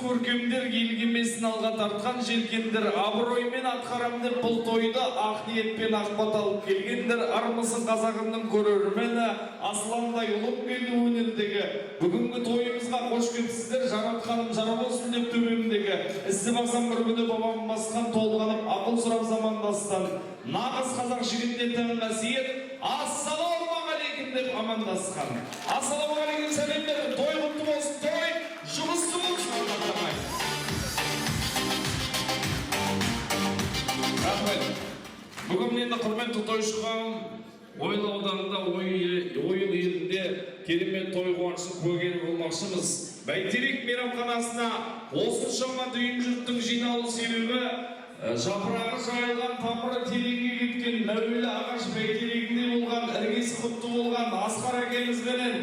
көркемдер келгенмесін алға тартқан желкендер, абыроймен атқарам деп бұл тойды ақ ниетпен ақбат алып келгендер, армысың қазағымның көрермені, асыландай ұлым келді өнердегі. Бүгінгі тойымызға қош келіпсіздер, жаратқаным жара болсын деп төбемдегі. Ізі бақсам бір күні бабам басқан толғанып, ақыл сұрап замандастан. Нағыз қазақ жігітіне тән қасиет, ассалаумағалейкум деп амандасқан. Ассалаумағалейкум сәлемдер, той құтты болсын, той жұмысты болсын. Рахмет. Бүгін енді құрметті тойшыған Ойыл ауданында, Ойыл елінде керемет той қуанышын көрген болмақшымыз. Бәйтерек мейрамханасына осыншама дүйім жұрттың жиналу себебі жапырағы жайылған, тамыры тереңге кеткен мәуелі ағаш бәйтерегінде болған, іргесі құтты болған Асқар әкемізбенен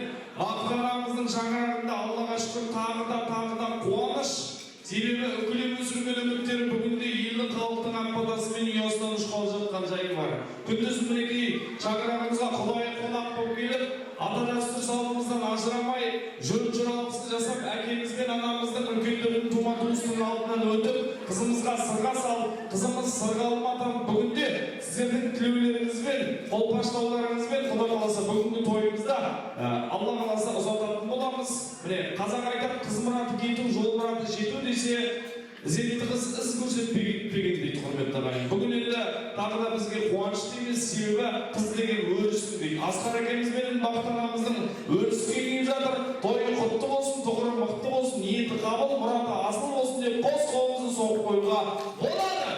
Атқарамыздың шаңырағында Аллаға шүкір тағы да қуаныш. Себебі үкілеп өсірген үміттері бүгінде елдің халықтың ақбатасымен ұясынан ұшқалы жатқан жайы бар. Күндіз мінекей шаңырағымызға Құдай қонақ болып келіп, ата дәстүр салымыздан ажырамай, жоралғысын жасап, әкеміз бен анамыздың үлкендердің тума-туыстың алдынан өтіп, қызымызға сырға салып, қызымыз сырға алматан бүгінде сіздердің тілеулеріңізбен, қолпаштауларыңызбен Құдай қаласа бүгінгі тойымызда Алла қаласа ұзататын боламыз. Міне, қазақ айтады, қыз мұраты кету, жол мұраты жету десе, ізетті қыз із көрсетпеген дейді, құрметті ағайын. Бүгін енді тағы да бізге қуаныш дейміз, себебі қыз деген өрісін дейді. Асқар әкемізбен бақыт анамыздың өрісі келіп жатыр. Тойы құтты болсын, тұғыры мықты болсын, ниеті қабыл, мұраты асыл болсын деп қос қолымызды соғып қоюға болады.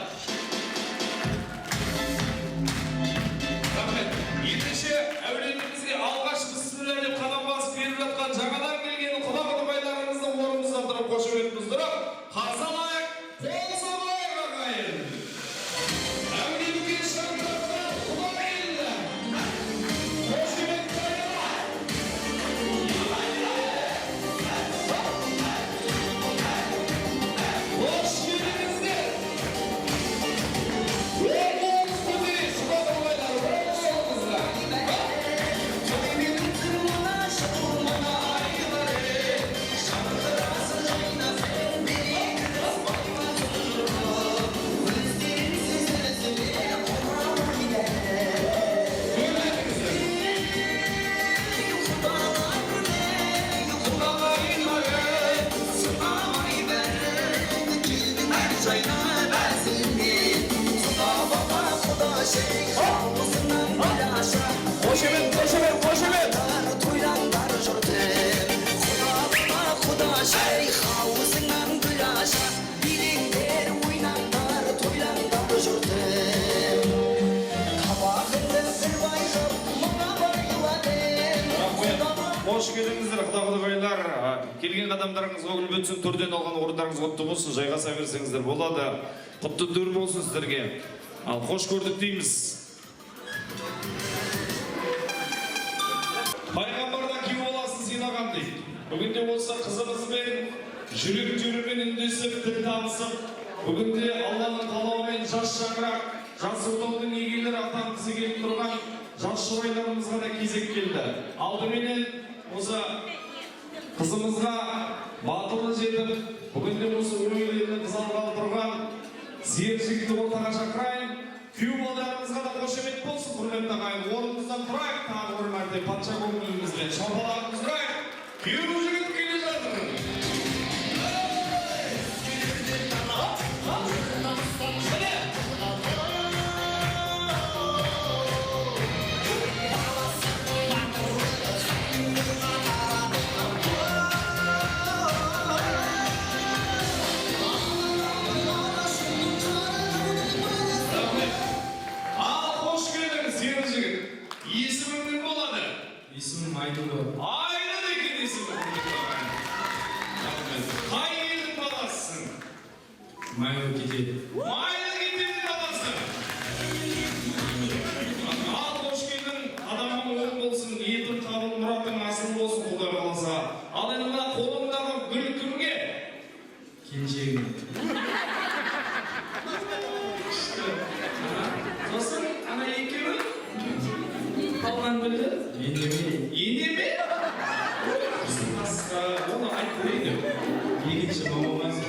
Рахмет. Ендеше әулетімізге алғаш бісміллә деп қадам басып беріп жатқан жаңадан келген құда-құдағайларымыздың орнымыздан тұрып қошеметіміз тұрып, қарсы алайық, қол соғайық ағайын. Әулетке шаңырақтан Құдай келді. Қошемет қайыра. Қош келдіңіздер. Қошемет! Қош келдіңіздер, құда-құдағайлар. Келген адамдарыңызға гүл бөтсін, төрден алған орындарыңыз құтты болсын, жайғаса берсеңіздер болады. Құтты төр болсын сіздерге. Ал қош көрдік дейміз. Пайғамбарда күйеу баласын сыйлаған дейді. Бүгінде болса қызымызбен жүрек-жүрегімен үндесіп, тіл табысып, бүгінде Алланың қалауымен жас шаңырақ, жас отаудың егелері атанғысы келіп тұрған жас шұрайларымызға да кезек келді. Алдыменен осы қызымызға батылы жетіп, бүгінде осы өңелерінің қыз алғалы тұрған сиыр жігітті ортаға шақырайын. Күйеу балаларымызға да қошемет болсын, құрметті ағайын. Орнымыздан тұрайық, тағы бір мәрте патша көңілімізбен шапалағымыз ұрайық. Күйеу жігіт келе жатыр. Есімім Айдылы. Айдыл екен есімі. Қай елдің баласысың? Майлы кетеді. Майлы кетеді баласы. Ал қош келдің, адамың оң болсын, ниетің қабыл, мұратың асыл болсын, Құдай қаласа. Ал енді мына қолыңдағы гүл кімге? Келіншегім. Сосын, ана екеуі? Қалған білді? Ене ме? Оны айтып көрейді. Екінші мамамыз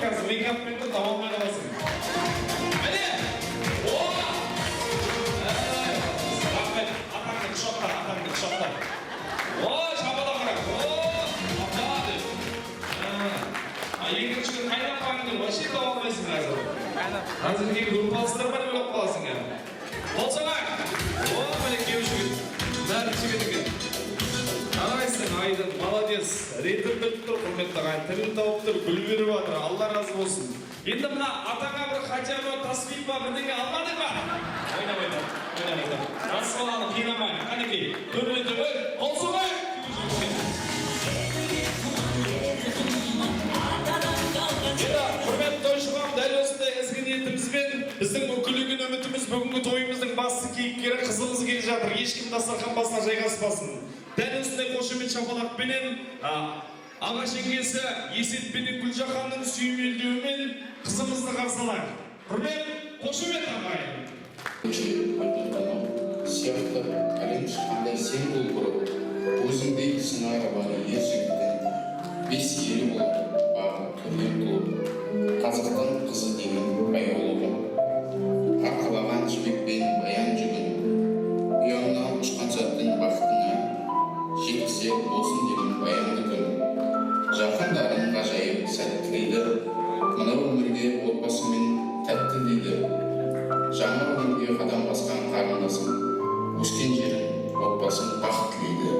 қазір мейкаппен де тамамай қаласың. Міне! Рахмет, атаңды құшақтар. Шабада қарап. Екінші күн қайнап қаңды, вообще таба алмайсың қазір. Қазір кейін группалыстар бар өліп қаласың. Болсаңа! Міне кеу жігіт. Бәрі жігіт екен. Қарайсың, Айдын, молодец. Ретір біліп тұр, құрметті ағайын. Тілін тауып тұр, гүл беріп жатыр. Алла разы болсын. Енді мына атаңа бір хотя бы тасбих ба, бірдеңе алмадың ба? Ойнамайды. Рас баланы қинамайын. Қанекей, көрінеді ғой. Болсаңа! Құрметті тойшығам, дәл осындай ізгі ниетімізбен біздің күлігін үмітіміз бүгінгі тойымыздың басты кейіпкері қызымыз келе жатыр. Ешкім дастархан басына жайғаспасын. Дәл осындай қошемет шапалақпенен аға жеңгесі Есетпенен Гүлжаханның сүйемелдеуімен қызымызды қарсы алайық. Құрмет, қошемет ағайын. Сияқты әлем шыққандай сен бол бұрып, өзіңдей сыңары бар ер жігіттің бес елі болып, бағы төлем тұлып, қазақтың қызы деген аяулығы. Арқалаған жібекпен баян жүгін, ұяңнан ұшқан сәттің бақытына, жеткізе болсын деген баянды күн. Жақындарын ғажайып сәт тілейді, мына өмірге отбасымен тәтті дейді. Жаңа өмірге қадам басқан қарындасым, өскен жерін, отбасын бақыт тілейді.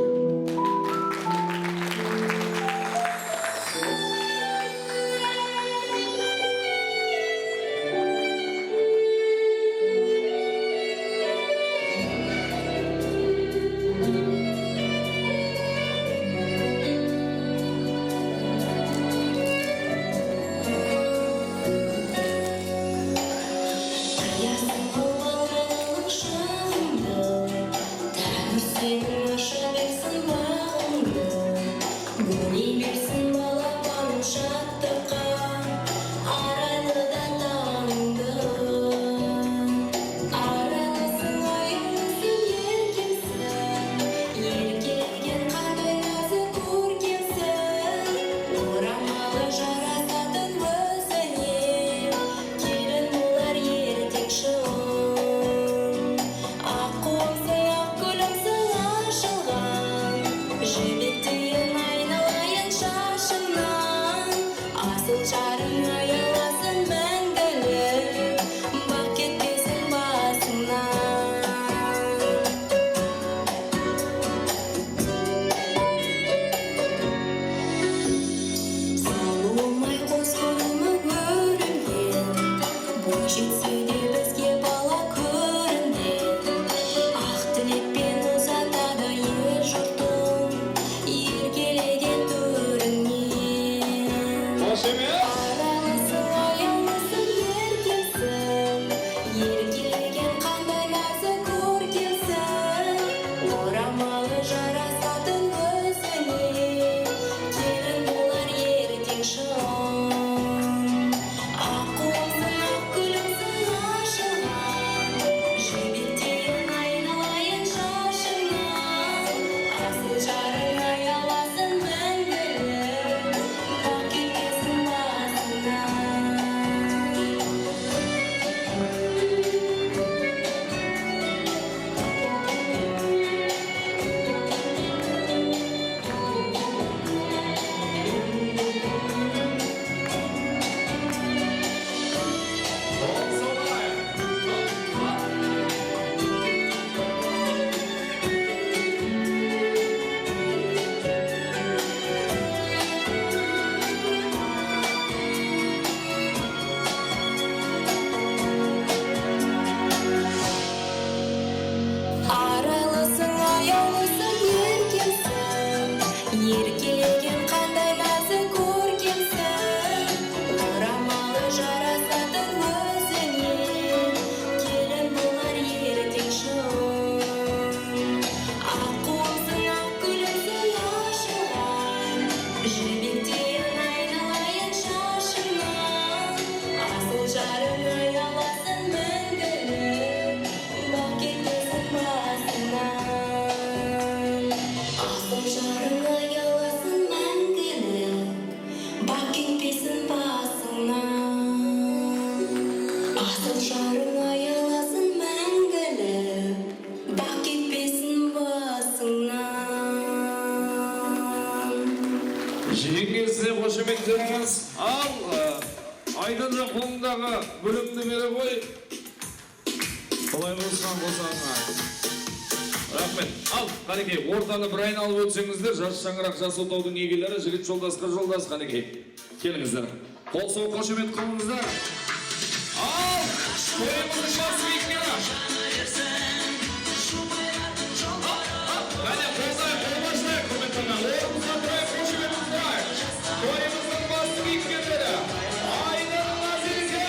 қошеметтеріңіз. Ал Айдынжа қолындағы бөлімді бере қой. Қолай болсын қосаңа. Рахмет. Ал, қанекей, ортаны бір айналып өтсеңіздер, жас шаңырақ жас отаудың егелері, жігіт жолдасқа жолдас, қанекей. Келіңіздер. Қол сол қошемет қылыңыздар. Ал, тойымыздың басы екені. Қане, қолбашылай, құрметтіңі. Орымызға тұрай, қошемет тұрай. Тойымыздың басы екенлері. Айдын Назерке.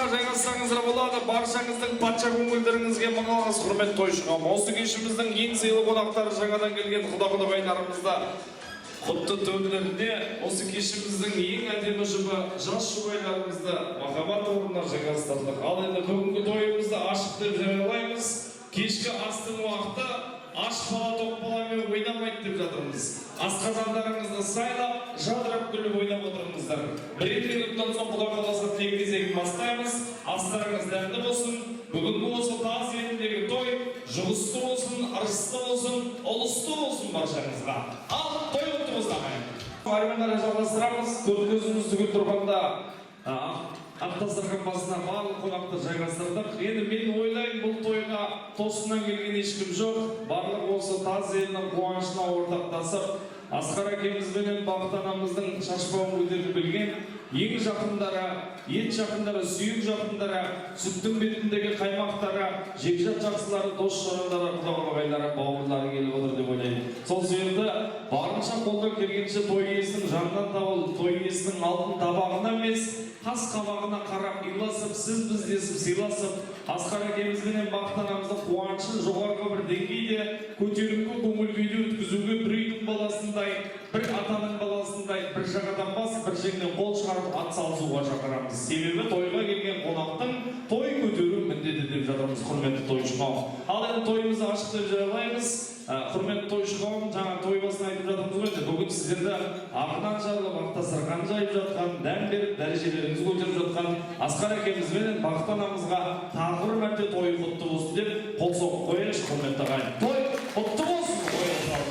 Жайғасаңыздар болады, баршаңыздың патша көңілдеріңізге мың алғыс құрмет тойшығам. Осы кешіміздің ең сыйлы қонақтары жаңадан келген құда-құдағайларымызда құтты төңірегінде осы кешіміздің ең әдемі жұбы жас жұбайларымызды махаббат орнына жайғастырдық. Ал енді бүгінгі тойымызды ашық деп жариялаймыз. Кешкі астың уақыты аш бала тоқ баламен ойнамайды деп жатырмыз. Асқазандарыңызды сайлап, жадырап күліп ойнап отырыңыздар. Бір-екі минуттан соң Құда қаласа тегін бастаймыз. Астарыңыз дәмді болсын. Бүгінгі осы таз еліндегі той жұғысты болсын, ырысты болсын, ұлысты болсын баршаңызға. Ал, той ұтты болсын. Армендары жалғастырамыз. Төрт көзімізді күл тұрғанда Ақтасырған басына барлық қонақты жайғастырдық. Енді мен ойлаймын, бұл тойға тосыннан келген ешкім жоқ. Барлық осы таз елінің қуанышына ортақтасып, Асқар әкемізбенен Бақыт анамыздың шашбауын көтеріп білген ең жақындары, ет жақындары, сүйек жақындары, сүттің бетіндегі қаймақтары, жекжат жақсылары, дос жарандары, құда-құдағайлары, бауырлары келіп отыр деп ойлаймын. Сол себепті барынша қолдан келгенше той иесінің жанынан табылып, той иесінің алтын табағына емес, қас қабағына қарап иласып, сіз біз десіп сыйласып, Асқар әкемізбенен Бақыт анамыздың қуанышын жоғарғы бір деңгейде көтеріңкі көңіл күйде өткізуге бір үйдің баласындай, бір атаның баласындай, бір жағадан бас, бір жеңнен қол шығарып ат салысуға шақырамыз. Себебі тойға келген қонақтың той көтеру міндеті деп жатырмыз, құрметті тойшы қауым. Ал енді тойымызды ашық деп жариялаймыз. Құрметті тойшы қауым, жаңа той басын айтып жатырмыз ғой. Бүгін сіздерді ағынан жарылып, ақтасырған жайып жатқан, дәм беріп, дәрежелеріңіз көтеріп жатқан Асқар әкемізбен Бақыт анамызға тағы бір мәрте той құтты болсын деп қол соғып қояйыншы, құрметті ағайын. Той құтты болсын, қойылып.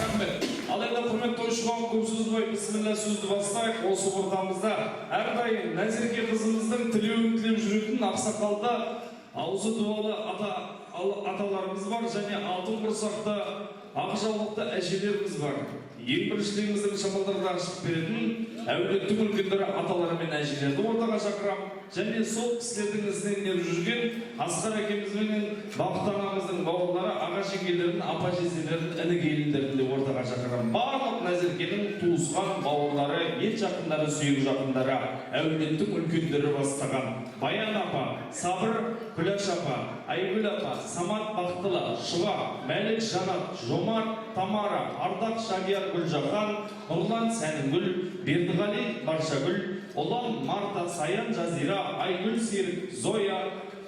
Рахмет. Ал енді құрметті тойшы қауым, көп сөз бай, бісміллә сөзді бастайық. Осы ортамызда әрдайым Назерке қызымыздың тілеуін тілеп жүретін ақсақалды аузы дуалы аталарымыз бар, және алтын құрсақты ақ жаулықты әжелеріміз бар. Ең біріншілігіміздің шамалдарды ашып беретін әулеттің үлкендері аталары мен әжелерді ортаға шақырам, және сол кісілердің ізінен еріп жүрген Асқар әкемізбен Бақыт анамыздың бауырлары, аға жеңгелерін, апа жезделерін, іні келіндерін де ортаға шақырам. Барлық Назеркенің туысқан бауырлары, ет жақындары, сүйек жақындары, әулеттің үлкендері бастаған Баян апа, Сабыр Күләш апа, Айгүл апа, Самат Бақтылы, Шұға, Мәлік Жанат, Жомарт Тамара, Ардақ Шагияр Гүлжахан, Нұрлан Сәнімгүл, Бердіғали Баршагүл, Ұлан Марта, Саян Жазира, Айгүл Серік, Зоя,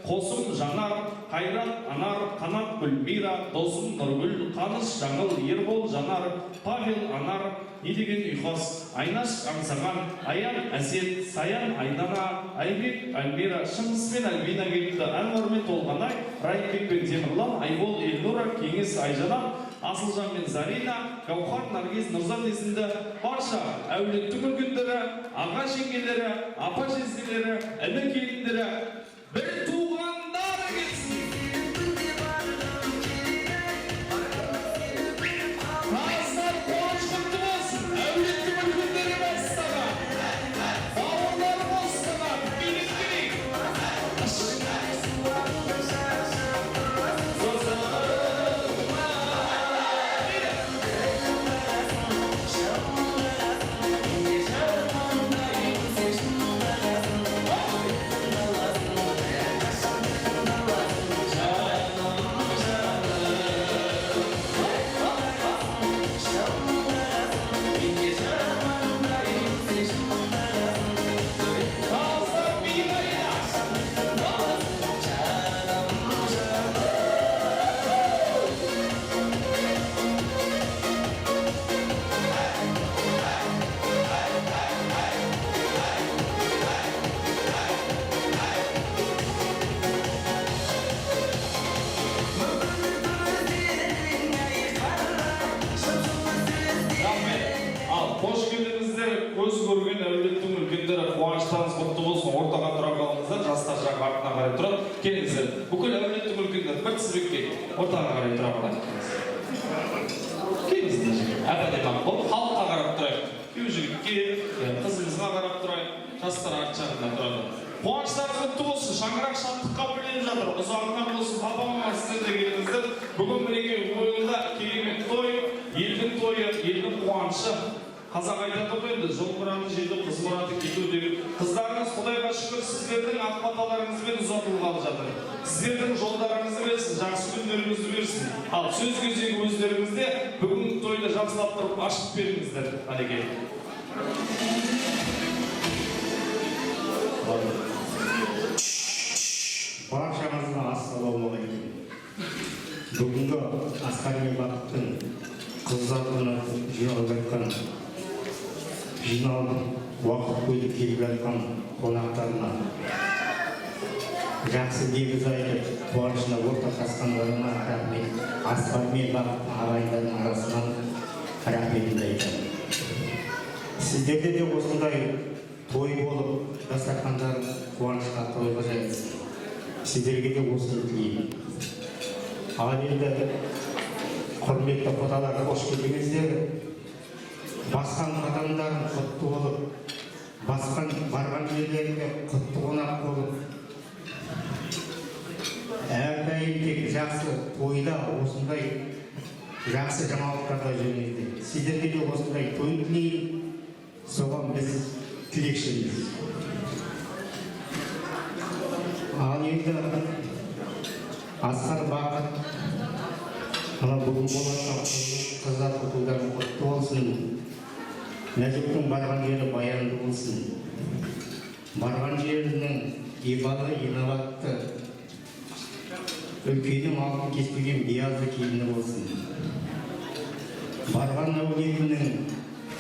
Қосым Жанар, Қайрат Анар, Қанат Гүлмира, Досым Нұргүл, Қаныш Жаңыл, Ербол Жанар, Павел Анар, Недеген Ұйқас, Айнаш Аңсаған, Аян Әсет, Саян Айдана, Айбек Альмира, Шыңғыс пен Альбина келді, Әнуар мен Толғанай, Райбек пен Темірлан, Айбол Елнура, Кеңес Айжанат, Асылжан мен Зарина, Гаухар Наргиз Нұрзат есімді барша әулеттің үлкендері, аға жеңгелері, апа жезделері, іні келіндері, бір туғандары келсін. Қаздар қуаныш құтты болсын, әулеттің үлкендері бастаған, бауырлары бастаған, билік-билік. әулеттің үлкендері қуаныштарыңыз құтты болсын. Ортаға тұра қалыңыздар, жастар жағы артына қарай тұрып. Келіңіздер. Бүкіл әулеттің үлкендері бір тізбекке ортаға қарай тұра қалайық. Келіңіздер. Әп-әдемі болып халыққа қарап тұрайық. Күйеу жігітке, қызымызға қарап тұрайық. Жастар арт жағында тұрады. Қуаныштарыңыз құтты болсын. Шаңырақ шаттыққа бөленіп жатыр. Ұзағынан болсын, бабама сіздер де келіңіздер. Бүгін бірегей ойында керемет той, елдің тойы, елдің қуанышы. Қазақ айтады ғой енді, жол мұраты жетіп, қыз мұраты кету деген. Қыздарыңыз Құдайға шүкір сіздердің ақ баталарыңызбен ұзатылғалы жатыр. Сіздердің жолдарыңызды берсін, жақсы күндеріңізді берсін. Ал сөз кезегі өздеріңізде бүгінгі тойды жақсылап тұрып ашып беріңіздер. Әлеке. Баршаңызға ассалаумағалейкум. Бүгінгі Асқар мен Бақыттың қыз ұзатуына жиналып жатқан, жиналып уақыт бөліп келіп жатқан қонақтарына, жақсы лебіз айтып, қуанышына ортақтасқандарына рахмет. Асқар мен Бақыттың ағайындардың арасынан рахметімді айтамын. Сіздерде де осындай той болып, дастархандар қуанышқа тойға жайылсын. Сіздерге де осыны тілеймін. Ал енді құрметті құдалар, қош келдіңіздер. Басқан қадамдарың құтты болып, басқан барған жерлерінде құтты қонақ болып, әрдайым тек жақсы тойда осындай жақсы жаңалықтарда жүріңіздер. Сіздерге де осындай той тілеймін. Соған біз тілекшіміз. Ал енді Асқар, Бақыт, мына бүгін болатын қыздар құтылдарың құтты болсын. Нәзіктің барған жері баянды болсын. Барған жерінің ибалы, инабатты, үлкенің алтын кеспеген биязы келіні болсын. Барған әулетінің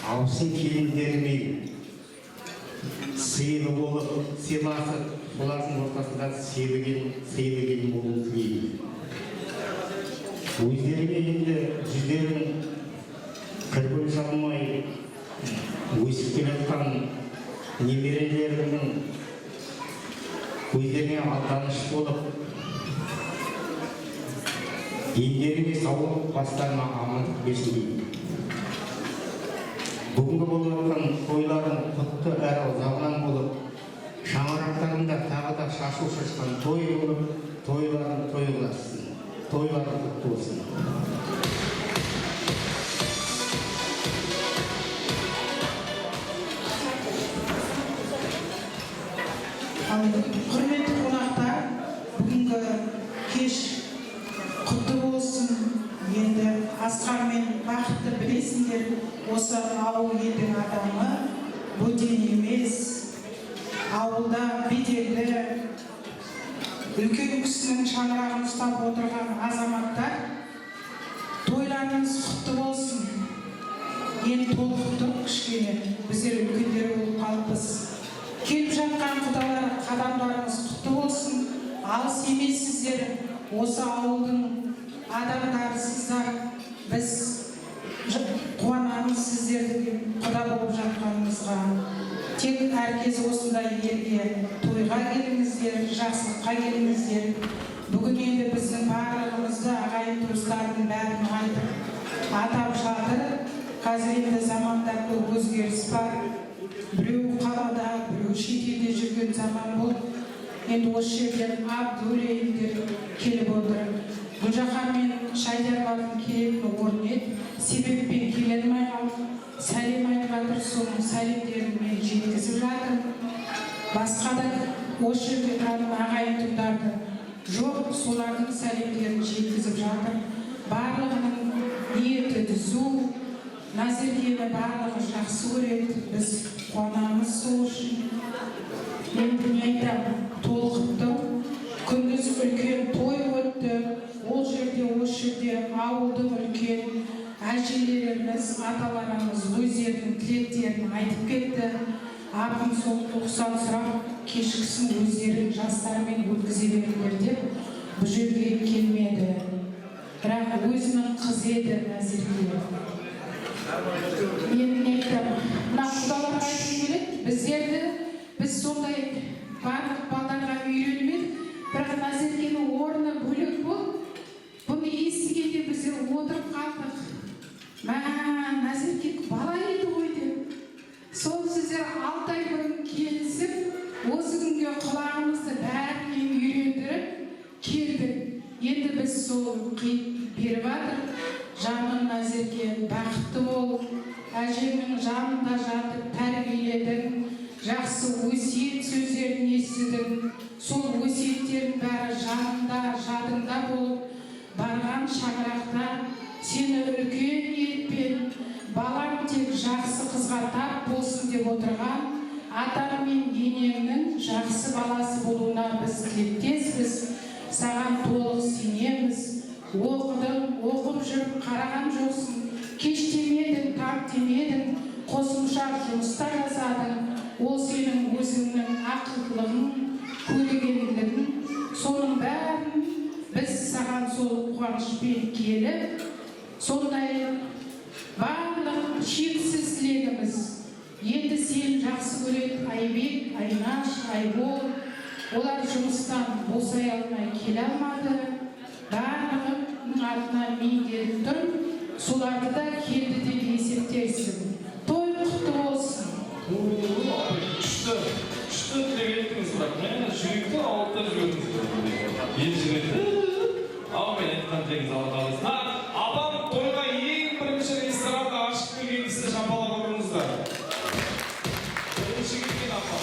аусын келіндерімен сыйлы болып, сыйласып, олардың ортасында сыйлы келін болуын тілеймін. Өздеріне енді жүздерін кірбің салмай өсіп келе жатқан немерелерінің өздеріне алданыш болып, елдеріне саулық, бастарына амандық берсін деймін. Бүгінгі болып жатқан тойларын құтты әрі ұзағынан болып, шаңырақтарында тағы да шашу шашқан той болып, тойларын тойласын, тойлары құтты болсын. Құрметті қонақтар, бүгінгі кеш құтты болсын. Енді Асқар мен Бақытты білесіңдер, осы ауыл елдің адамы, бөтен емес, ауылда беделді, үлкен кісінің шаңырағын ұстап отырған азаматтар. Тойларыңыз құтты болсын. Енді толықтық кішкене, біздер үлкендер болып қалыппыз. Келіп жатқан құдалар, қадамдарыңыз құтты болсын. Алыс емессіздер, осы ауылдың адамдарысыздар. Біз қуанамыз сіздердің құда болып жатқанымызға. Тек әркез осындай елге тойға келіңіздер, жақсылыққа келіңіздер. Бүгін енді біздің барлығымызды ағайын туыстардың бәрін айтып атап жатыр. Қазір енді заманда көп өзгеріс бар. Біреу қалада, біреу шетелде жүрген заман бұл. Енді осы жерден Абдуллейіндер келіп отыр. Гүлжаһар мен Шайдарлардың келетін орын еді. Себеппен келе алмай қалып, сәлем айтып жатыр, соның сәлемдерін мен жеткізіп жатыр. Басқа да осы жерде тұратын ағайын туыстарды жоқ, солардың сәлемдерін жеткізіп жатыр. Барлығының ниеті түзу, Назеркені барлығы жақсы көреді. Біз қуанамыз сол үшін. Енді не айтамын, толқыттым. Күндіз үлкен той өтті. Ол жерде, осы жерде ауылдың үлкен әжелеріміз, аталарымыз өздерінің тілектерін айтып кетті. Артын сол 90 сұрақ кешкісін өздерінің жастарымен өткізе беріңдер деп бұл жерге келмеді. Бірақ өзінің қызы еді Назерке. Менің айтам, мына құдаларға айтқым келеді. біз сондай барлық балдарға үйренмедік, бірақ Назеркенің орны бөлек болып, бұны естігенде біздер отырып қалдық. Мә, Назерке бала еді ғой деп. Сол сіздер 6 ай бұрын келісіп, осы күнге құлағымызды бәрінен үйрендіріп келдік. Енді біз сол беріп жатыр. Жаным Назерке, бақытты бол, әжеңнің жанында жатып тәрбиеледің, жақсы өсиет сөздерін естідің. Сол өсиеттердің бәрі жанында, жадыңда болып, барған шаңырақта сені үлкен ниетпен, балам тек жақсы қызға тап болсын деп отырған атам мен енеңнің жақсы баласы болуына біз тілектеспіз. Саған толық сенеміз. Оқыдың, оқып жүріп қараған жоқсың, кештемедің, таптемедің, қосымша жұмыста жасадың. Ол сенің өзіңнің ақылдылығың, көрегенділігің. Соның бәрін біз саған сол қуанышпен келіп, сондай барлық шексіз тілегіміз. Енді сен жақсы көретін Айбек, Айнаш, Айбол, олар жұмыстан босай алмай келе алмады. Барлығының атына мен келіп тұрып, соларды да келді деп есептерсің. Той құтты болсын. Күшті тілегеттіңіз, бірақ мен жүректі ауылтып жүрдіңіз. Ел жүректі. Мен айтқан тілегіңіз алға қалыңыз. Апам тойға ең бірінші ресторанға ашып келген кісі шампалап отырыңыздар. Бірінші келген апам.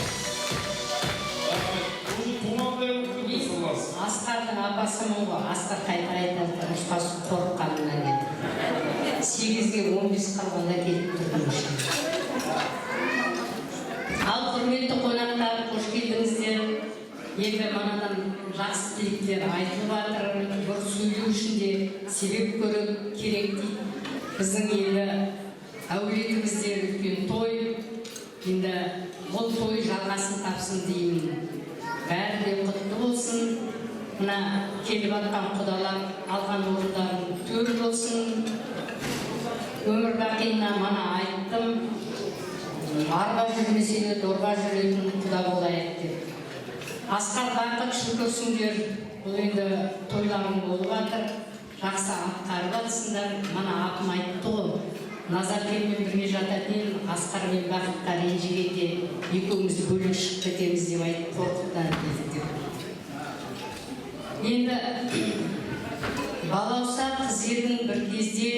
Уже тумандай болып кетті сырлас. Асқардың апасымын ғой, Асқар қайта ұстасып қорыққанынан еді. 8-ге 15 қалғанда келіп тұрдым. Ал құрметті қонақтар, қош келдіңіздер. Енді манадан жақсы тілектер айтылып жатыр. Бір сөйлеу үшін де себеп көру керек дейді. Біздің енді әулетімізде үлкен той. Енді бұл той жалғасын тапсын деймін. Бәрі де құтты болсын. Мына келіп жатқан құдалар алған орындарын төр болсын. Өмір бақиына мана айттым. Арба жүрмесе де дорба жүретін құда болайық деп. Асқар бақыт шүкірсіңдер. Бұл енді тойларың болып жатыр. Жақсы атқарып жатсыңдар. Мана апым айтты ғой. Назаркенмен бірге жататын Асқармен бақытқа ренжігенде екеумізді бөлек шығып кетеміз деп айтып қорқыттан келдік деп. Енді балауса қыз едің бір кезде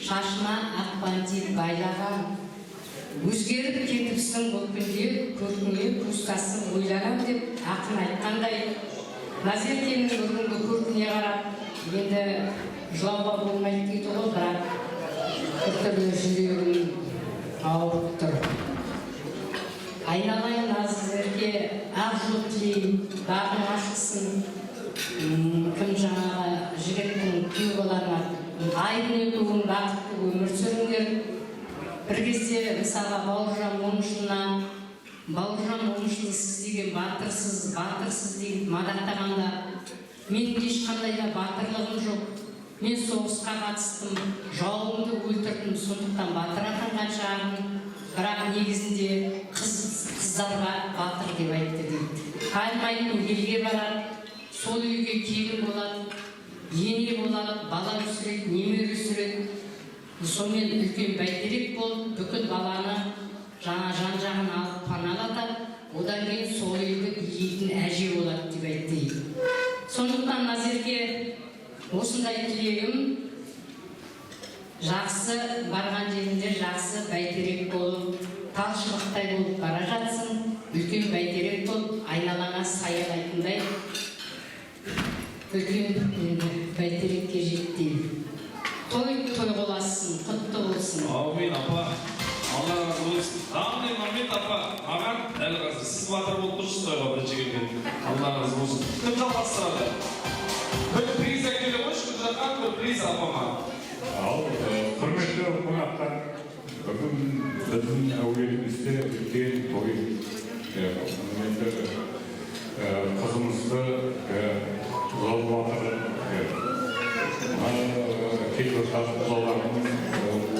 шашына ақ бантик байлаған. Өзгеріп кетіпсің бұл күнде, көркіңе көзтасың ойланам деп ақын айтқандай. Назеркенің бүгінгі көркіне қарап, енді жылауға болмайды дейді ғой, бірақ біртүрлі жүрегім ауырып тұр. Айналайын Назерке, ақ жол тілейін, бағың ашылсын. Кім жаңағы жігіттің күйеу балаңа айдың өтуін бақытты өмір сүріңдер. Бір кезде мысалға Бауыржан Момышұлы сіз деген батырсыз деген мадақтағанда, менің ешқандай да батырлығым жоқ. Мен соғысқа қатыстым, жауымды өлтірдім, сондықтан батыр атанған шағым, бірақ негізінде қыздарға батыр деп айтты дейді. Қайырмайтын елге барады, сол үйге келін болады, ене болады, бала өсіреді, немере өсіреді. Сонымен үлкен бәйтерек болып, бүкіл баланы жан-жағын алып паналатады, одан кейін сол үйді иетін әже болады деп айтты. Сондықтан Назерке, осындай тілегім, жақсы барған жерінде жақсы бәйтерек болып, талшыбықтай болып бара жатсың, үлкен бәйтерек болып, айналаңа саялайтындай үлкен бәйтерекке жеттейді. Той боласын, құтты болсын. Аумин, апа. Алла разы болсын. Дағын Мамет апа, маған дәл қазір сіз батыр болып тұрсыз тойға бірінші келген. Алла разы болсын. Кім жалғастырады? Бір приз әкеле қойшы, бір жаққан бір приз апама. Ал құрметті қонақтар, бүгін біздің әулетімізде үлкен той. Қызымызды Жол батыр кейбір қызыларының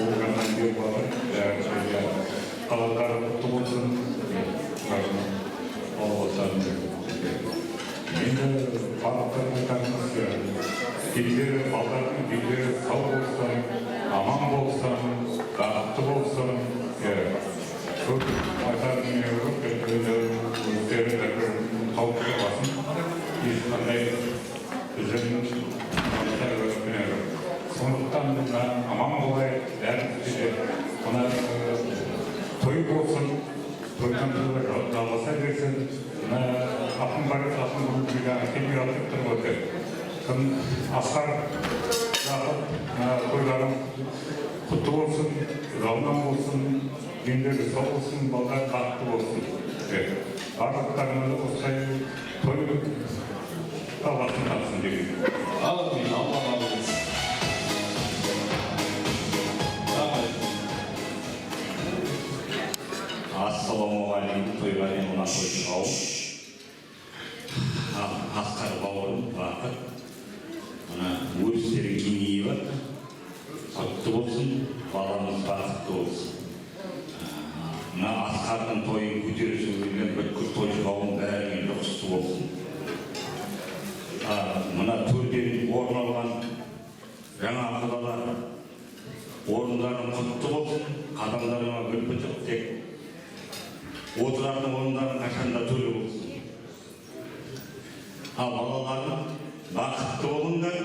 оғаннан беріп жатыр. Қалалары құтты болсын. енді барлықтарына айтатынымыз келдері балдардың келдері сау болсын, аман болсын, бақытты болсын. Көп айтатын не жоқ, өздері бір қауіпті басын ешқандай біздің сондықтан аман болайық, бәріміз де мына той болсын, тойдан жалғаса берсін. Ақын бар, ақын бүгінгі келмей алып тұрып отыр. Асқар жақып тойларым құтты болсын, жауынан болсын, ендегі сау болсын, балдар бақытты болсын. Барлықтарыңызды осылай той таласын тапсын деген. Amin, Allah razı olsun. Ассалаумағалейкум, тойға мен мына тойдың ау. Асқар бауырым, бақыт. Мына өрістері кеңейіп, құтты болсын, баламыз бақытты болсын. Мына Асқардың тойын көтерісі келген бүткіл тойшы қауым бәріне жұқсты болсын. Мына төрден орын алған жаңа құдалар орындарын құтты болсын, қадамдарына гүл бітіп тек отырардың орындарын қашанда төлі болсын. Балаларым бақытты болыңдар.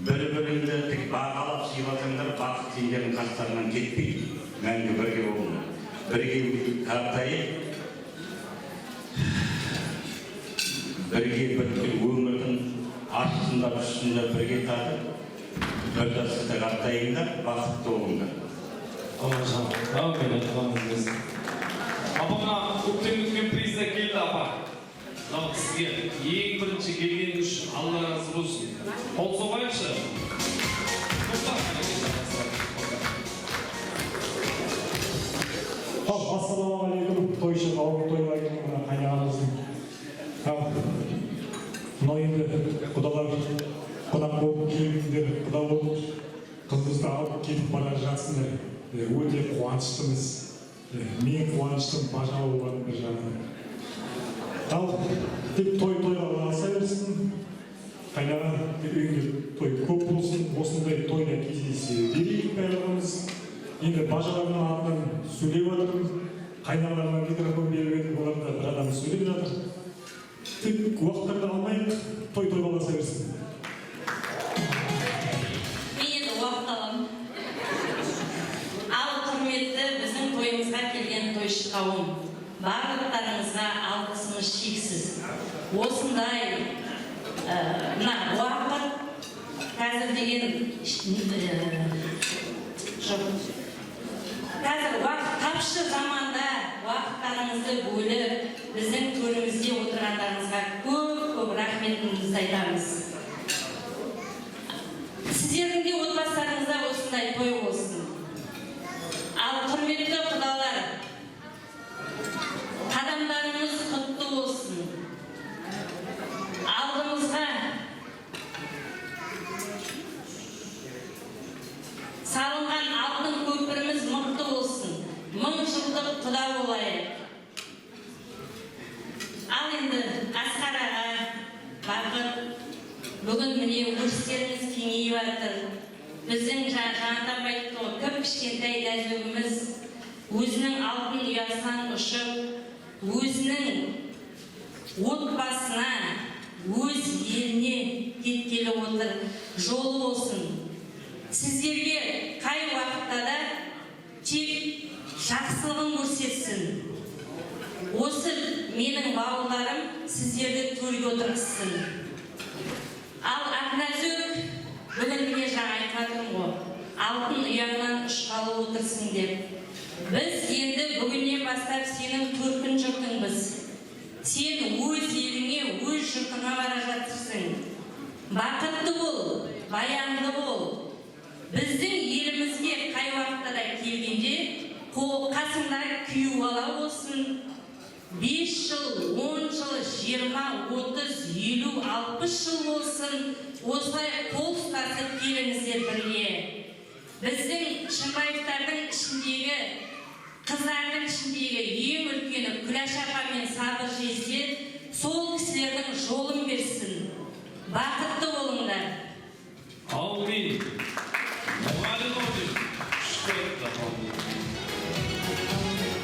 Бір-біріңді тек бағалап сыйласаңдар, бақыт сендердің қастарынан кетпейді. Мәңгі бірге болыңдар. Бірге қартайып, бірге бүткіл өмірдің астында үстінде бірге татып, бір жастықта қартайыңдар, бақытты болыңдар. Amin, Allah'ınız. Apamla көптен призда келді апа. Сізге ең бірінші келген үшін Алла разы болсын. Қол соғайықшы. Ассалаумағалейкум, тойшы қауым, тойлайтын қайнағамыздың. Мынау енді құдалар қонақ болып келгендер, құда болып қызымызды алып кетіп бара жатсыңдар. Өте қуаныштымыз. Мен қуаныштым, бажау болған бір жағынан. Ал тек той-тойға аласа берсін, қайнаған үйінде той көп болсын, осындай тойда кездесе берейік барлығымыз. Енді бажалардың атынан сөйлеп жатырмыз, қайнағаларға микрофон беріп едік, олар да бір адам сөйлеп жатыр. Тек уақыттарды алмайық, той-тойға аласа берсін. Қауым, барлықтарыңызға алғысымыз шексіз. Осындай уақыт қазір деген қазір уақыт тапшы заманда уақыттарыңызды бөліп, біздің төрімізде отырғандарыңызға көп рахметімізді айтамыз. Сіздердің де отбасыларыңызда осындай той болсын. Ал құрметті құдалар, қадамдарыңыз құтты болсын. Алдымызға салынған алтын көпіріміз мықты болсын. 1000 жылдық құда болайық. Ал енді Асқар аға, Бақыт, бүгін міне өрістеріңіз кеңейіп жатыр. Біздің жаңадан айтты, көп кішкентай нәзігіміз өзінің алтын ұясынан ұшып, өзінің отбасына, өз еліне кеткелі отыр. Жолы болсын. Сіздерге қай уақытта да тек жақсылығын көрсетсін. Осы менің бауырларым сіздерді төрге отырғызсын. Ал Ақназөк бүгін міне жаңа айтқаным ғой, алтын ұяңнан ұшқалы отырсын деп. Біз енді бүгіннен бастап сенің төркін жұртыңбыз. Сен өз еліңе, өз жұртыңа бара жатырсың. Бақытты бол, баянды бол. Біздің елімізге қай уақытта да келгенде қасыңда күйеу бала болсын. 5 жыл, 10 жыл, 20, 30, 50, 60 жыл болсын. Осылай қол ұстасып келіңіздер бірге. Біздің Шынбаевтардың ішіндегі, қыздардың ішіндегі ең үлкені Күләш Айша апа мен Сабыр жезде сол кісілердің жолын берсін. Бақытты болыңдар. Аумин. Мұғалім аумин.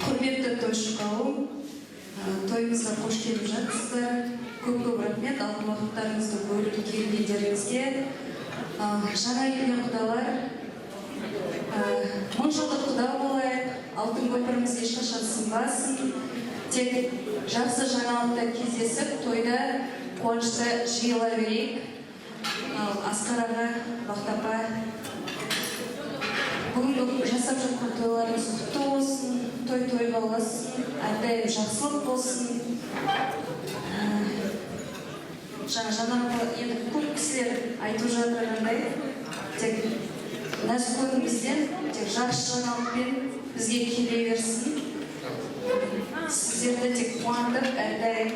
Құрметті тойшы қауым, тойымызға қош келіп жатсыздар. Көп-көп рахмет, алтын уақыттарыңызды бөліп келгендеріңізге. Жаңа келген құдалар, мың жылдық құда болайық, алтын көпіріміз ешқашан сынбасын. Тек жақсы жаңалықта кездесіп, тойда қуанышта жиыла берейік. Асқар аға, Бақтап апа, бүгінгі жасап жатқан тойларыңыз құтты болсын, той болсын, әрдайым жақсылық болсын. Жаңағы енді көп кісілер айтып жатырғандай, тек нәзік бізден тек жақсы жаңалықпен бізге келе берсін. Сіздерді тек қуантып, әрдайым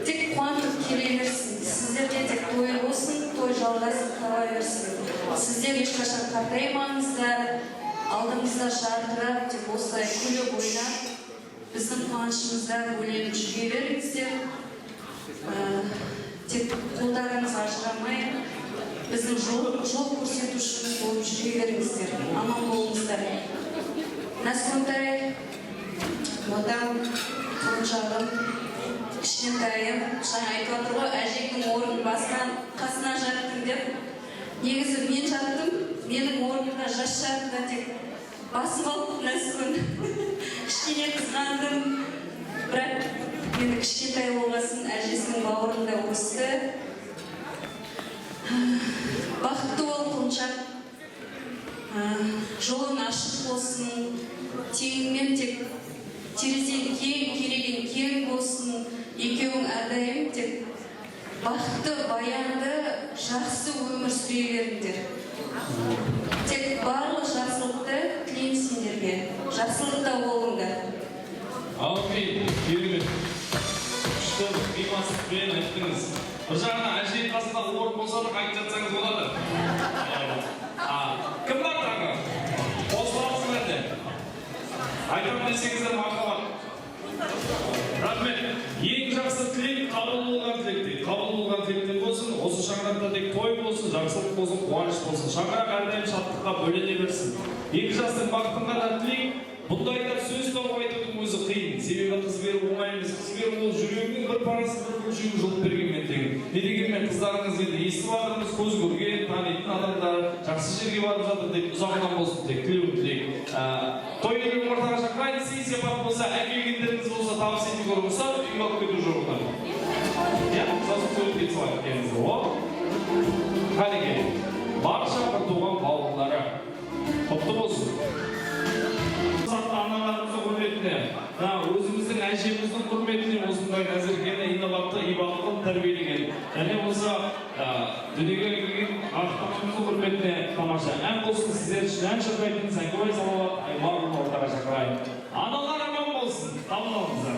тек қуантып келе берсін. Сіздерде тек той болсын, той жалғасып қала берсін. Сіздер ешқашан қартаймаңыздар, алдымызда жарқырап, тек осылай күліп ойнап, біздің қуанышымызда бөленіп жүре беріңіздер. Тек қолдарыңыз ажырамай, біздің жол көрсетушіміз болып жүре беріңіздер. Аман болыңыздар. Нәсконтай, мадам, құлыншағым, кішкентайым, жаңа айтып отыр ғой, әжеңнің орнын қасына жаттым деп. Негізі мен жаттым, менің орнымда жас жатында тек басым алып Нәскон. Кішкене қызғандым, бірақ мені кішкентай болғасын әжесінің бауырында өсті. Бақытты бол, құлыншақ. Жолың ашық болсын, теңіңмен тек терезең кең, керегең кең болсын. Екеуің әрдайым тек бақытты, баянды, жақсы өмір сүре беріңдер. Тек барлық жақсылықты тілеймін сендерге. Жақсылықта болыңдар. Аумин. Керемет. Күшті, беймастықпен айттыңыз. Бір жағына әжей қасында орын болса да айтып жатсаңыз болады. Кім бар тағы? Қосыласың әлде? Айтамын десеңіздер мақабат. Рахмет. Ең жақсы тілек қабыл болған тілектей. Қабыл болған тілектен болсын, осы шаңырақта тек той болсын, жақсылық болсын, қуаныш болсын. Шаңырақ әрдайым шаттыққа бөлене берсін. Екі жастың бақытында да тілек. Бұндайда сөз тауып айтудың өзі қиын. Себебі қыз беру оңай емес. Қыз беру ол жүрегінің бір парасы бір күлшігі жұлып бергенмен тең. Не дегенмен қыздарыңыз енді естіп жатырмыз, көз көрген, танитын адамдар жақсы жерге барып жатыр деп ұзағынан болсын тек тілеуім тілек. Той елдің ортаға шақырайын, сый сипат болса, әкелгендеріңіз болса, табыс ете көріңізсі, үйге алып кету жоғынан. Я, сосын сөйлеп кетіп салайық kendinize. О, қанеке, барша бір туған бауырлары. Құтты болсын. Аналарымыздың құрметіне, өзіміздің әжеміздің құрметіне осындай нәзіргені, инабатты, ибалығын тәрбиелеген. Және осы дүниеге келген артықымыздың құрметіне тамаша ән болсын, сіздер үшін ән шырқайтын Сәңгібай Салауат Аймағын ортаға шақырайын. Аналар аман болсын, табын алыңыздар.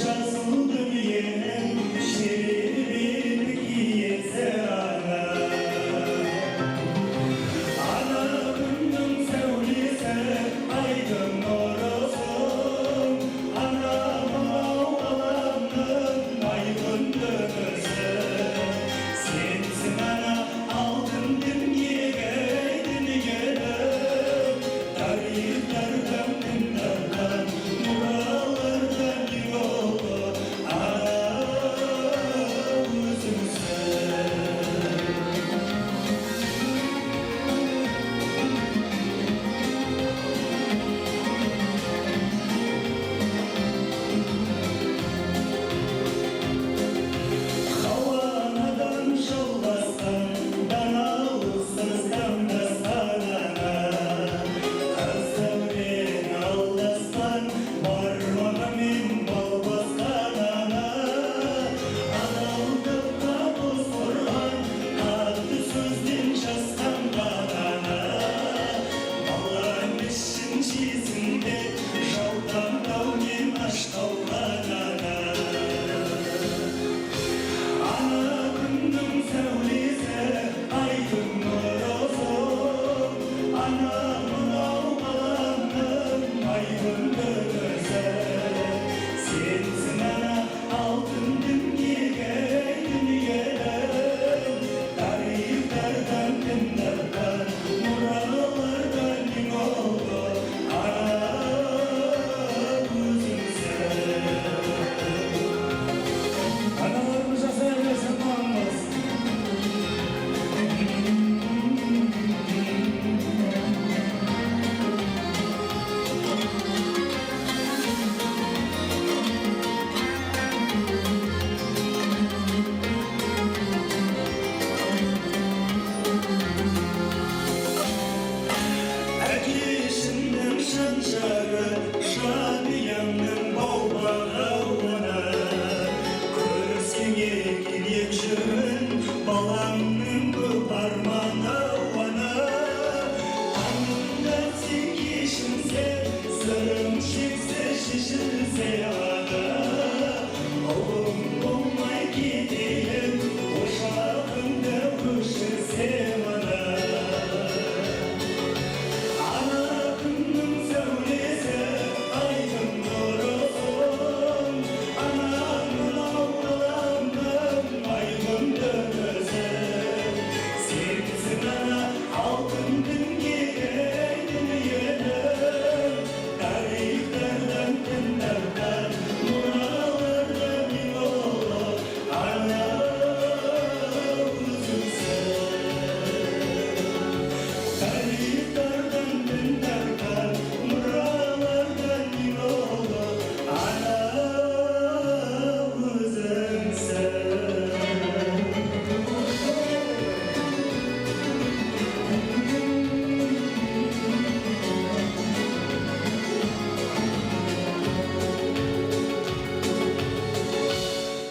Yazıldı dünyene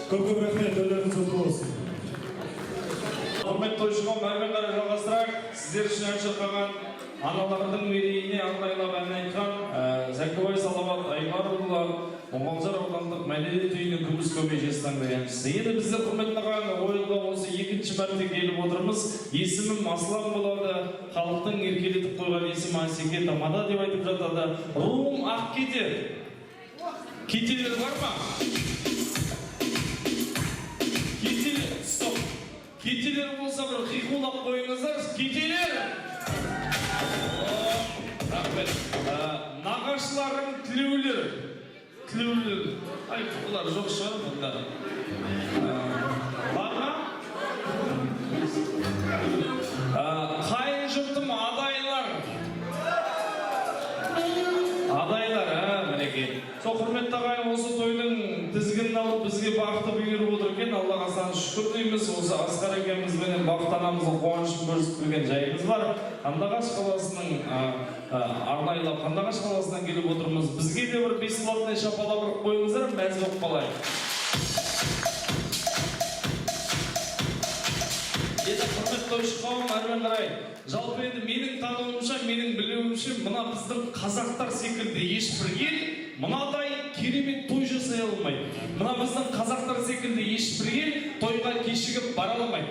Көп рахмет, өрлеріңіз құтты болсын. Құрметті тойшыға мәрмендері жалғастырайық. Сіздер үшін ән шырқаған аналардың мерейіне арнайлап ән айтқан Зәкібай Салават Аймарұлы Мұғалжар аудандық мәдениет үйінің күміс көмежесі әншісі. Енді біздер құрметті ағайын ойылға осы екінші мәрте келіп отырмыз. Есімім Аслан болады, халықтың еркелетіп қойған есімі Асеке Тамада деп айтып жатады. Руым ақ кетер. Кетелер бар ма? Кетелер болса бір қиқулап қойыңыздар. Кетелер! Рахмет. Нағашыларың тілеулер. Тілеулер. Ай, бұлар жоқ шығар бұнда. Барға? Қайын жұртым адайлар. Адайлар, мінекей. Сол құрметті ағайын осы тойдың тізгінін алып бізге бақыты бұйырып отыр екен. Аллаға сан шүкір дейміз. Осы Асқар екеумізбенен бақыттанамыздың қуанышын бөлісіп көрген жайымыз бар. Қандыағаш қаласының арнайлап Қандыағаш қаласынан келіп отырмыз. Бізге де бір бесплатный шапалақ ұрып қойыңыздар, мәз болып қалайық. Құрметті тойшы қауым, әрмен қарай. Жалпы енді менің тануымша, менің білуімше, мына біздің қазақтар секілді ешбір ел мынадай керемет той жасай алмайды. Мына біздің қазақтар секілді ешбір ел тойға кешігіп бара алмайды.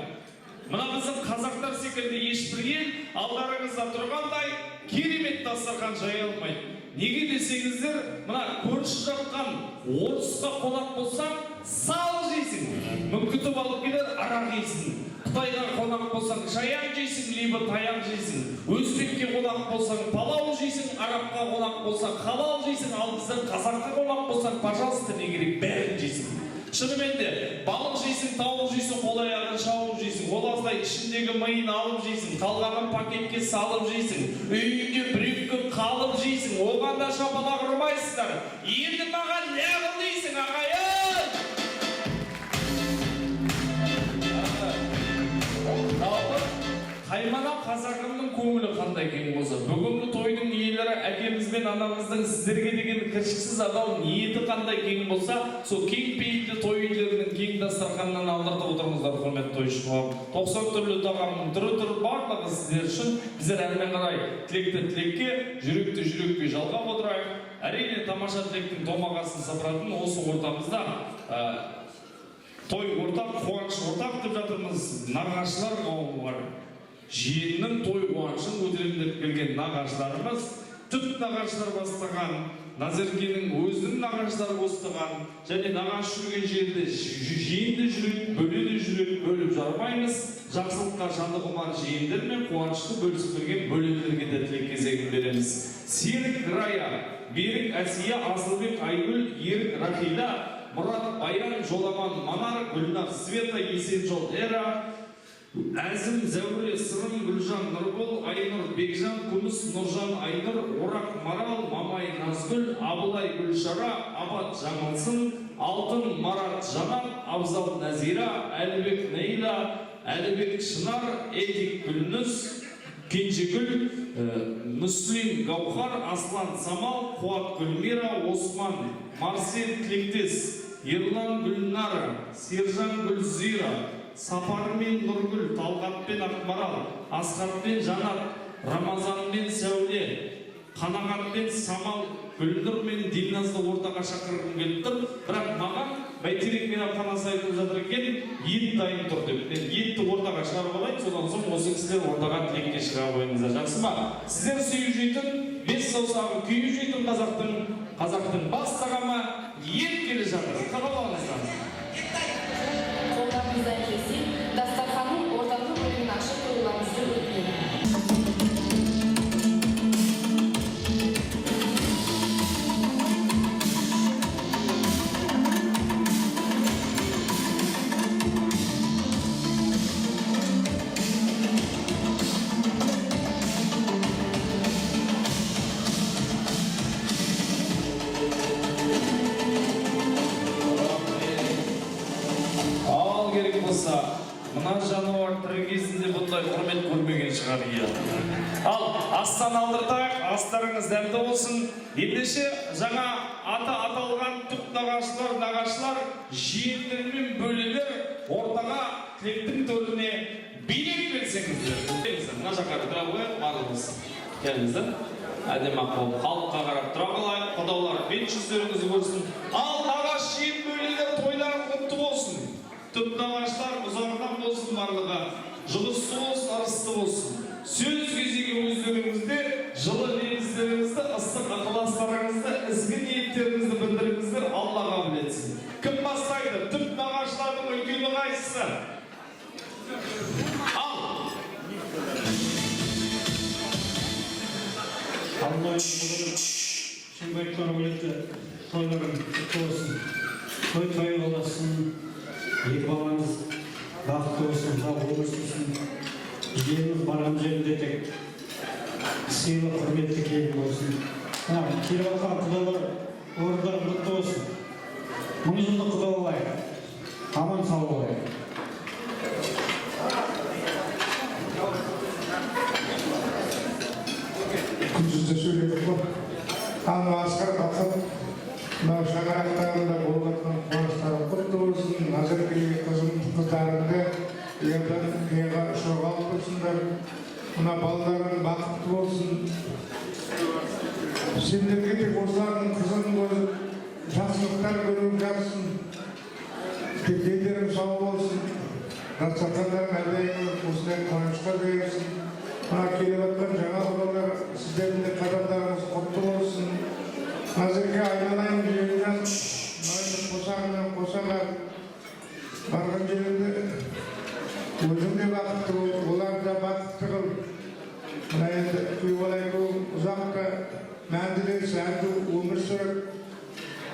Мына біздің қазақтар секілді ешбір ел алдарыңызда тұрғандай керемет дастархан жая алмайды. Неге десеңіздер, мына көрші жатқан орысқа қонақ болсаң, сал жейсің, мүмкітіп алып келер, арақ жейсің. Қытайға қонақ болсаң, шаян жейсің, либо таяқ жейсің. Өзбекке қонақ болсаң, палау жейсің, арабқа қонақ болсаң, халал жейсің, ал біздің қазаққа қонақ болсаң, пожалуйста, не керек, бәрін жейсің. Шынымен де, балық жейсің, тауық жейсің, қол аяғын шауып жейсің, олаздай ішіндегі миын алып жейсің, қалғанын пакетке салып жейсің, үйінде бір-екі күн қалып жейсің, оған да шапалақ ұрмайсыздар. Енді маған не қыл дейсің, ағайын? Қаймана қазағымның көңілі қандай кең болса, бүгінгі тойдың иелері әкеміз бен анамыздың сіздерге деген кіршіксіз адал ниеті қандай кең болса, сол кең пейілді той иелерінің кең дастарханынан алдыртып отырыңыздар, құрметті тойшы қауым. 90 түрлі тағамның түрі барлығы сіздер үшін. Біздер әрмен қарай тілекті тілекке, жүректі жүрекке жалғап отырайық. Әрине тамаша тілектің томағасын сапыратын осы ортамызда той ортақ, қуаныш ортақ деп жатырмыз. Нағашылар қауымы бар. жиынның той қуанышын көтеремдеп келген нағашыларымыз, түп нағашылар бастаған, Назеркенің өзінің нағашылары қостаған, және нағашы жүрген жерде жиынды жүрек, бөледі жүрек, бөліп жармаймыз. Жақсылыққа жаны құмар жиындар мен қуанышты бөлісіп берген бөлелерге де тілек кезегін береміз. Серік Рая, Берік Әсия, Асылбек Айгүл, Ерік Рахила, Мұрат Баян, Жоламан Манар, Гүлнар Света, Есенжол Эра, Әзім Зәуре, Сырым Гүлжан Нұрбол, Айнұр Бекжан, Күміс Нұржан Айнұр, Орақ Марал, Мамай Назгүл, Абылай Гүлшара, Абат Жаңылсын, Алтын Марат Жанат, Абзал Назира, Әлібек Нейла, Әлібек Шынар, Эдик Гүлнүс, Кенжегүл, Мүслим Гаухар, Аслан Самал, Қуат Гүлмира, Осман Марсел Тілектес, Ерлан Гүлнара, Сержан Гүлзира, Сапармен Нұргүл, Талғатпен Ақмарал, Асқатпен Жанат, Рамазанмен Сәуле, Қанағатпен Самал, Гүлнұр мен Дилназды ортаға шақырғым келіп тұр. Бірақ маған Бәйтерек мейрамханасы айтып жатыр екен, ет дайын тұр деп. Мен етті ортаға шығарып алайын, содан соң осы кісілер ортаға тілекке шыға қойыңыздар. Жақсы ма? Сіздер сүйіп жейтін, бес саусағы күйіп жейтін қазақтың бас тағамы ет келе жатыр. Қабыл алыңыздар. Қолдарыңыздан келсе, дастарханның орталық бөлігін ашып қоюларыңызды өтінемін. Мына жануар тірі кезінде бұндай құрмет көрмеген шығар иә. Ал астан алдыртайық, астарыңыз дәмді болсын. Ендеше жаңа аты аталған түп нағашылар, жиендер мен бөлелер ортаға тілектің төріне билеп берсеңіздер. Мына жаққа тұра қойып, барлығымыз келіңіздер. Әдемі болып халыққа қарап тұра қалайық, құдаулар бет жүздеріңізді көрсін. Ал нағаш жиен бөлелер тойлары құтты болсын. Түп нағашылар ұзағынан болсын барлығы, жылысты болсын, арысты болсын. Сөз кезегі өздеріңізде жылы лебіздеріңізді, ыстық ықыластарыңызды, ізгі ниеттеріңізді білдіріңіздер, Аллаға білетсін. Кім бастайды? Түп нағашылардың үлкені қайсысы? Ал! Алла шыңбайқар өлетті тойларын құтты болсын. Той боласын. Екі балаңыз бақытты болсын, ұзақ өмір сүрсін. Жиеніңіз барған жерінде тек сыйлы құрметті келін болсын. Келіп жатқан құдалар орындары құтты болсын. Мың жылдық құда болайық. Аман сау болайық. Күнсізді сөйледік қой. Асқар бақыт, мынау шаңырақтарында болған қуаныштары құтты болсын. Назеркеге қыздарыңды ердің қиыға шоғалып тұрсындар. Мына балдарың бақытты болсын. Сендерге тек осылардың қызын көріп, жақсылықтар көріп жатсын. Дендерің сау болсын. Дастархандарың әрдайым осындай қуанышқа берсін. Мына келіп жатқан жаңа құдалар сіздердің де қатарларыңыз құтты болсын. Назерке айналайын жерінен қосағынан қосаға барған жерінде өзің де бақытты бол, олар да бақытты қыл. Мына енді күйбалайғы ұзаққа мәнділер сәнді өмір сүріп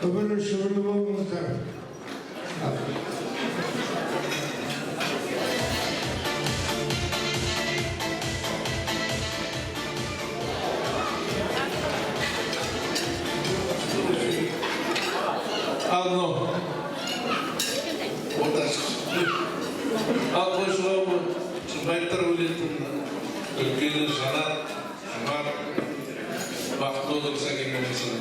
үбірлі шүбірлі болыңыздар. Al boşluğa çıbaytlar öyletim. Ülkenin sanat, var, vakti olursa gelmesin.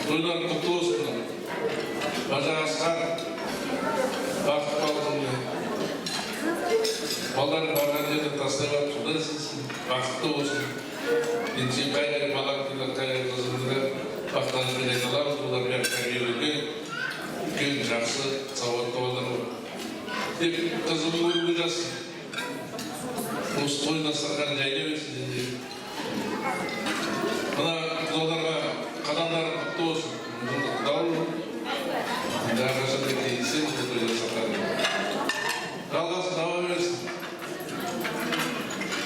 Toylar kutlu olsun. Baca aslan, vakti kalsın. Ballar bargan yerde taslayıp tutasın, vakti olsun. İnci kaynak balaktılar kaynak kızındılar. Vaktanı bile kalamız, bunlar bir kariyerlikte. Gün жақсы, сауатты балдар бар. Тек қызым көріп жасын. осы той дастарханы жайнай берсін енді. Мына құдаларға қадамдарың құтты болсын. Құдалым әрқашан да кездесеміз бұл той дастарханы. Жалғасын таба берсін.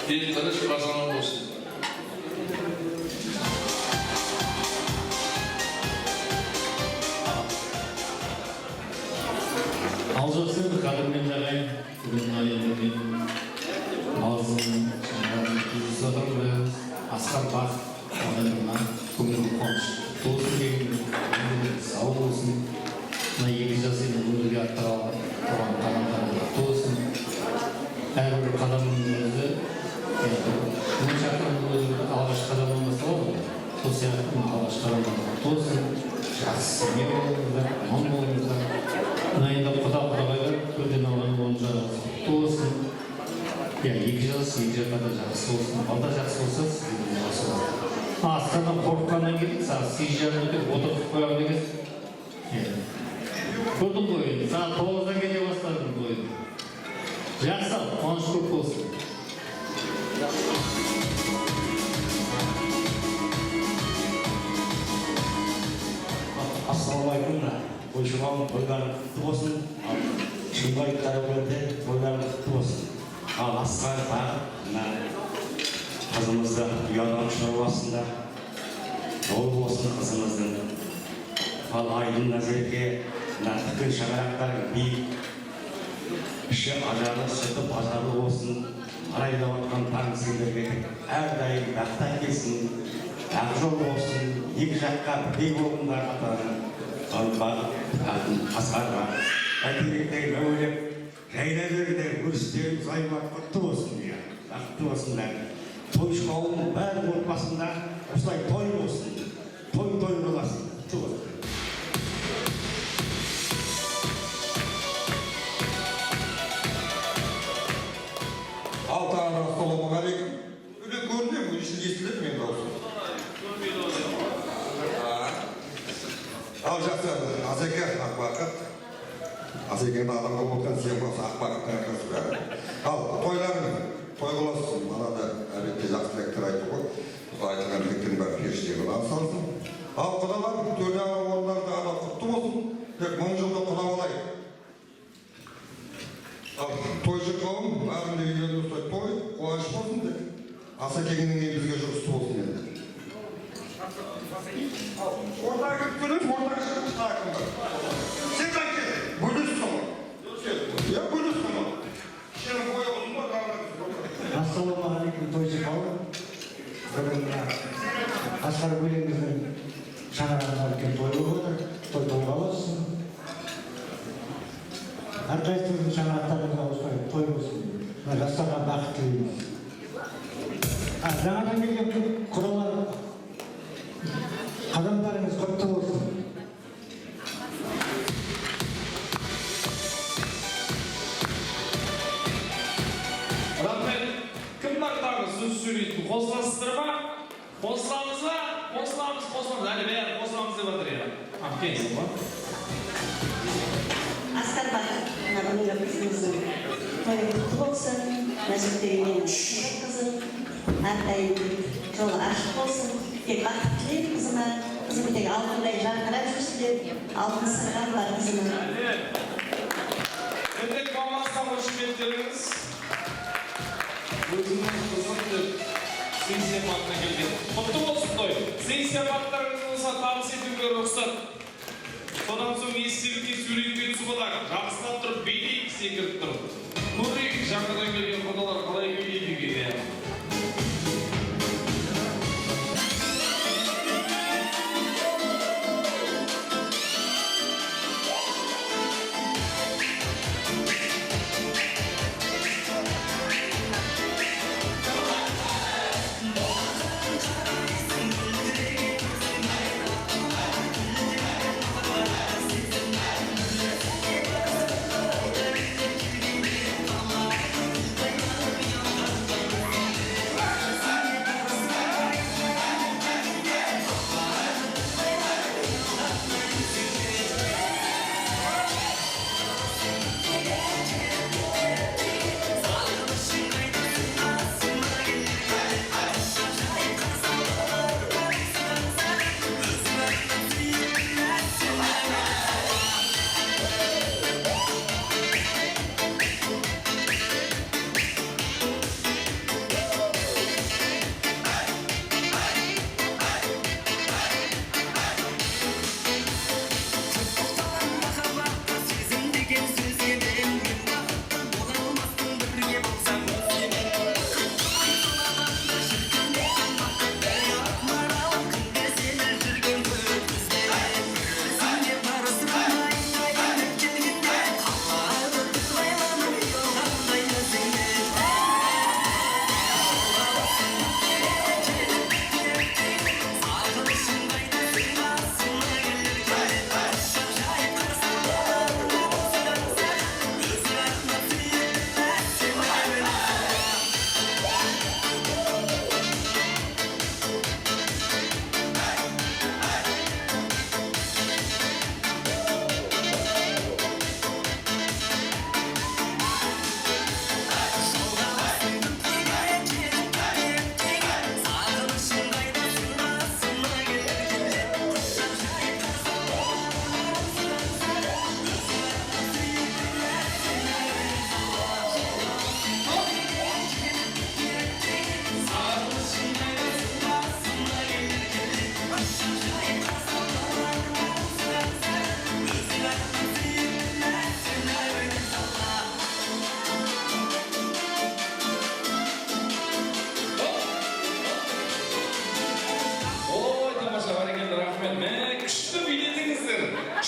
Ел тыныш басаман болсын. Ал жақсы қадірмен жағайын. Бүгін айында мен ауызын кездесіп отырмыз. Асқар бақыт ағайынға көңіл қуаныш болсын деген сау болсын. Мына 2 жас енді өмірге аттырған қадамдар болсын. Әрбір қадамның өзі мың шақырым өзі алғашқы қадамнан басталады. Сол сияқты алғашқы қадамдан болсын. Жақсы не болыңыздар, аман болыңыздар. Мына енді құдағайлар төрден алған бойынша болсын. 2 жаққа да жақсы болсын. Алда жақсы болса сіздің жақсы болсын. Асқардан қорыққаннан кейін саған 8 жарым өтіп отырып қоямын деген. Көрдің ғой енді, саған 9-дан келе бастадым ғой. Жақсы, қуаныш көп болсын. Ассалаумағалейкум. Қойшығам тойларың құтты болсын. Шыңбай Тарабөлде тойларың құтты болсын. Ал Асқар Бақыт қызымызды ұялған шаруасында жол болсын қызымыздың. Ал Айдын Назерге түкін шаңырақтар биік, іші ажарлы, сүті базарлы болсын. Арайда отқан таң сендерге әрдайым бақтан келсін. Ақ жол болсын, 2 жаққа бірдей болыңдар атағын. Асқарға бәйтеректен өйлеп, жайна берді өрістеріңіз аймақ құтты болсын дейі. Бақытты болсындар. Тойшы қауымның бәрі отбасында осылай той болсын. Той боласын. Құтты болсын. Алтан ассалаумағалейкум. Үре көрінем, естіледі мен дауысы. Ал жақсы, Азеке Ақбақыт. Азекені адамға болған сен болса Ақбақыттан қыз бәрі. Ал тойларың, той қыласың, манада әлбетте жақсы лектор айтты ғой. Айтылған лектордың бәрі періштегі салсын. Ал құдалар, төрдегі орындарды ана құтты болсын, тек 10 жылда құда болайық. Тойшы қауым, бәрінде үйлерді ұстай той, қуаныш болсын деп. Асекеңнің бізге жұмысты болсын енді. Ортаға кіріп келеді, ортаға шығып тақымдар. Сен қайтке, бөліссің ғой. Я бөліссің ғой. Сенің қойы ұзын ба, қағылады. Ассалаумағалейкум тойшы қауым. Бүгін Асқар бөлеңіздің шаңырағында үлкен той болып отыр. Той тойға болсын. Әрқайсымыздың шаңырақтарымызға осылай той болсын. Жастарға бақыт тілейміз. Жаңадан келген құдалар қадамдарыңыз құтты болсын. Рахмет, кім бақтағы сөз сөйлейтін қосыласыздар ма? Қосыламыз ба? Қосыламыз. Әлі бәрі қосыламыз деп жатыр еді. Келсін ба? Асқар Бақыт, бүгінгі қызымыздың тойы құтты болсын. Нәжіктегенен қызым, әрдайым жолы ашық болсын. Тек бақыт тілеймін қызыма. Қызым тек алтындай жарқырап жүрсін деп, алтын сырға бар қызыма. Ендек мамасына қош келдіңіз. Өзінің қызын деп сый-сияпатына келген. Құтты болсын той. Сый-сияпаттарыңыз болса табыс етуге рұқсат. Содан соң естелікке сөйлеуге түсіп олар. Жақсылап тұрып бейлейік секіріп тұрып. Көрейік жаңадан келген құдалар қалай бейлейді екен.